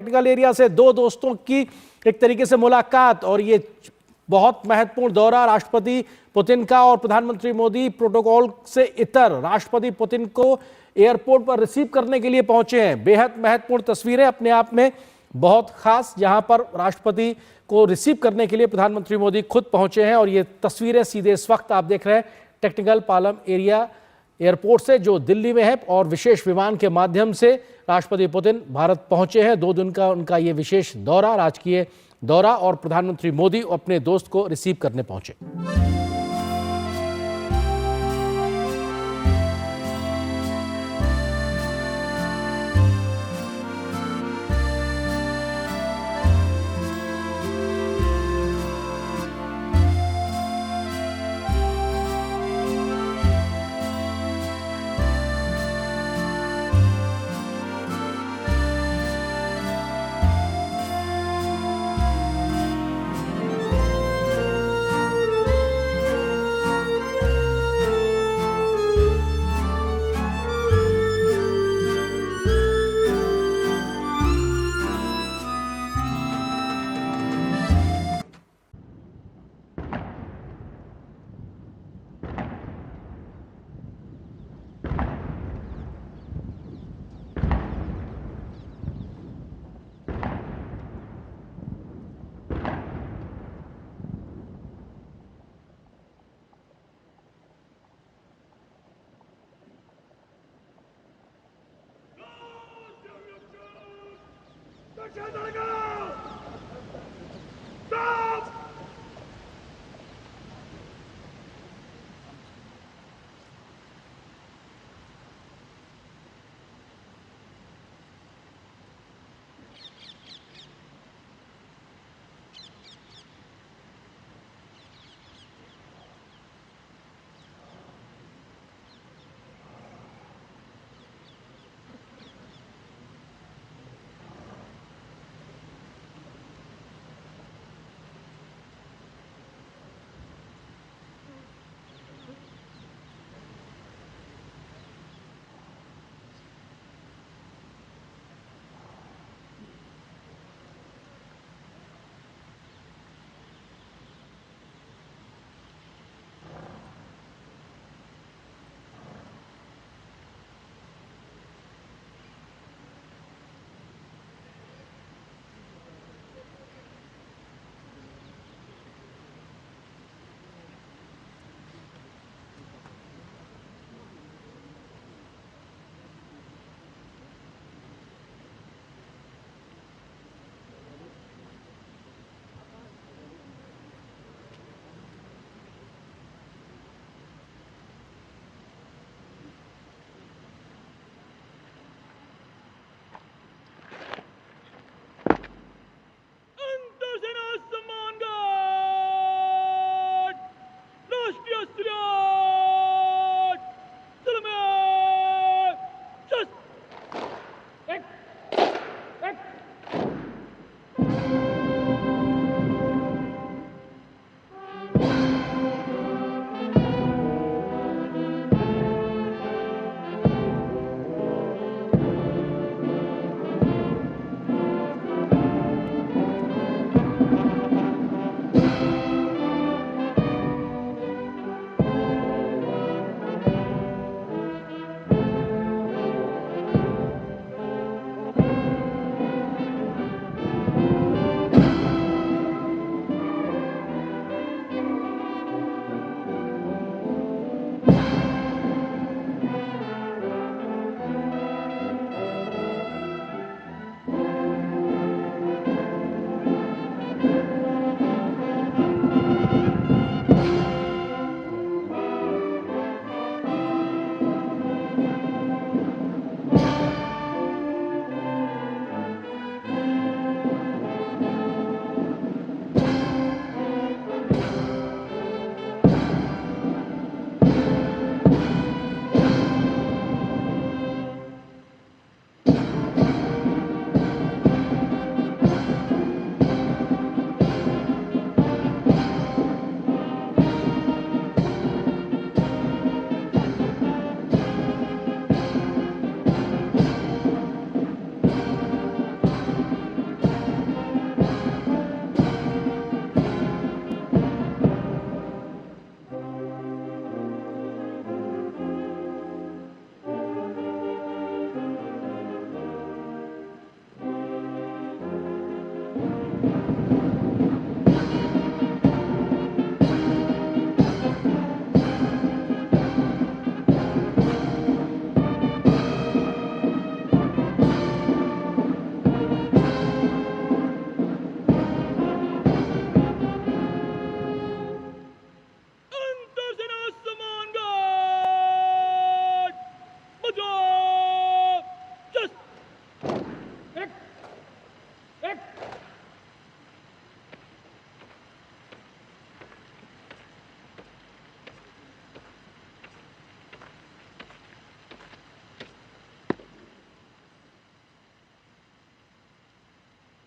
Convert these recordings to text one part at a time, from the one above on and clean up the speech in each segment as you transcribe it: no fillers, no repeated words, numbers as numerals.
Technical area से दो दोस्तों की एक तरीके से मुलाकात, और ये बहुत महत्वपूर्ण दौरा राष्ट्रपति पुतिन का और प्रधानमंत्री मोदी प्रोटोकॉल से इतर राष्ट्रपति पुतिन को एयरपोर्ट पर रिसीव करने के लिए पहुंचे हैं। बेहद महत्वपूर्ण तस्वीरें अपने आप में, बहुत खास, जहां पर राष्ट्रपति को रिसीव करने के लिए प्रधानमंत्री मोदी खुद पहुंचे हैं। और ये तस्वीरें सीधे इस वक्त आप देख रहे हैं टेक्निकल पालम एरिया एयरपोर्ट से, जो दिल्ली में है, और विशेष विमान के माध्यम से राष्ट्रपति पुतिन भारत पहुंचे हैं। 2 दिन का उनका ये विशेष दौरा, राजकीय दौरा, और प्रधानमंत्री मोदी अपने दोस्त को रिसीव करने पहुंचे।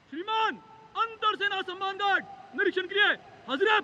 श्रीमान, अंतर सेना सम्मान गार्ड निरीक्षण के लिए हाजिर है।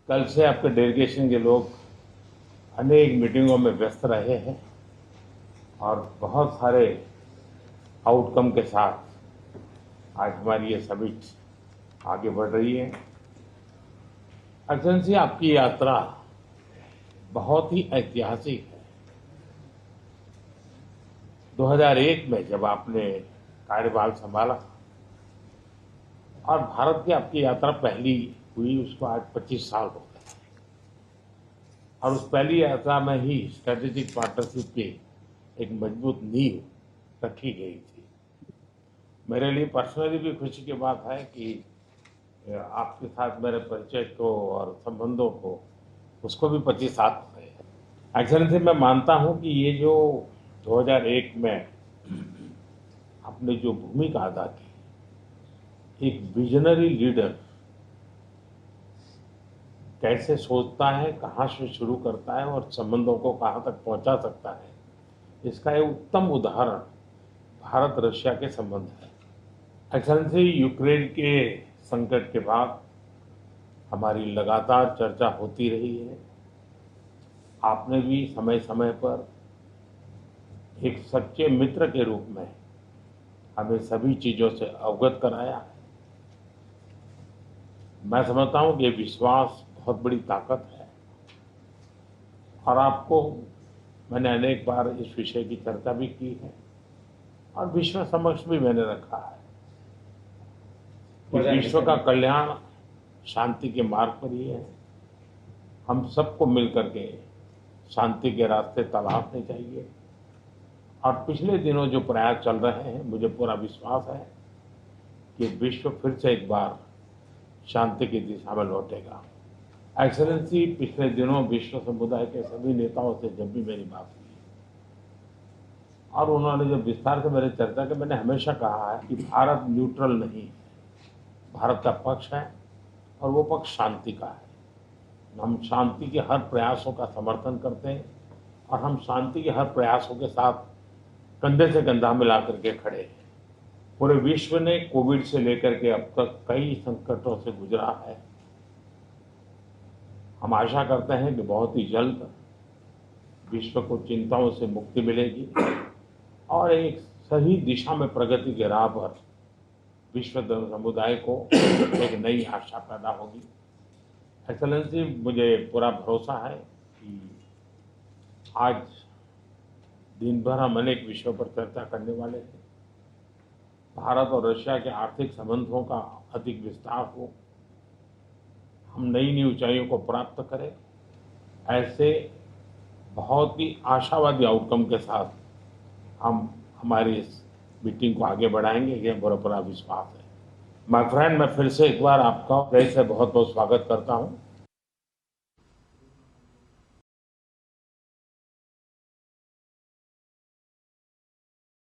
कल से आपके डेलीगेशन के लोग अनेक मीटिंगों में व्यस्त रहे हैं और बहुत सारे आउटकम के साथ आज हमारी ये समिट आगे बढ़ रही है। एक्सेलेंसी, आपकी यात्रा बहुत ही ऐतिहासिक है। 2001 में जब आपने कार्यभार संभाला और भारत की आपकी यात्रा पहली हुई, उसको आज 25 साल हो गए और उस पहली यात्रा में ही स्ट्रेटेजिक पार्टनरशिप की एक मजबूत नींव रखी गई थी। मेरे लिए पर्सनली भी खुशी की बात है कि आपके साथ मेरे परिचय को और संबंधों को उसको भी 25 साल हो गए हैं। एक्सेलेंसी, मैं मानता हूं कि ये जो 2001 में आपने जो भूमिका अदा की, एक विजनरी लीडर कैसे सोचता है, कहाँ से शुरू करता है और संबंधों को कहाँ तक पहुंचा सकता है, इसका एक उत्तम उदाहरण भारत रशिया के संबंध है। एक्सेलेंसी, यूक्रेन के संकट के बाद हमारी लगातार चर्चा होती रही है। आपने भी समय समय पर एक सच्चे मित्र के रूप में हमें सभी चीजों से अवगत कराया है। मैं समझता हूं कि ये विश्वास बहुत बड़ी ताकत है और आपको मैंने अनेक बार इस विषय की चर्चा भी की है और विश्व समक्ष भी मैंने रखा है कि विश्व का कल्याण शांति के मार्ग पर ही है। हम सबको मिलकर के शांति के रास्ते तलाशने चाहिए और पिछले दिनों जो प्रयास चल रहे हैं, मुझे पूरा विश्वास है कि विश्व फिर से एक बार शांति की दिशा में लौटेगा। एक्सेलेंसी, पिछले दिनों विश्व समुदाय के सभी नेताओं से जब भी मेरी बात हुई और उन्होंने जब विस्तार से मेरे चर्चा की, मैंने हमेशा कहा है कि भारत न्यूट्रल नहीं है, भारत का पक्ष है और वो पक्ष शांति का है। हम शांति के हर प्रयासों का समर्थन करते हैं और हम शांति के हर प्रयासों के साथ कंधे से कंधा मिला करके खड़े हैं। पूरे विश्व ने कोविड से लेकर के अब तक कई संकटों से गुजरा है। हम आशा करते हैं कि बहुत ही जल्द विश्व को चिंताओं से मुक्ति मिलेगी और एक सही दिशा में प्रगति के राह पर विश्व समुदाय को एक नई आशा पैदा होगी। एक्सेलेंसी, मुझे पूरा भरोसा है कि आज दिन भर हम अनेक विषयों पर चर्चा करने वाले हैं। भारत और रशिया के आर्थिक संबंधों का अधिक विस्तार हो, हम नई नई ऊंचाइयों को प्राप्त करें, ऐसे बहुत ही आशावादी आउटकम के साथ हम हमारी इस मीटिंग को आगे बढ़ाएंगे, ये पूरा विश्वास है। माय फ्रेंड, मैं फिर से एक बार आपका फिर से बहुत बहुत स्वागत करता हूँ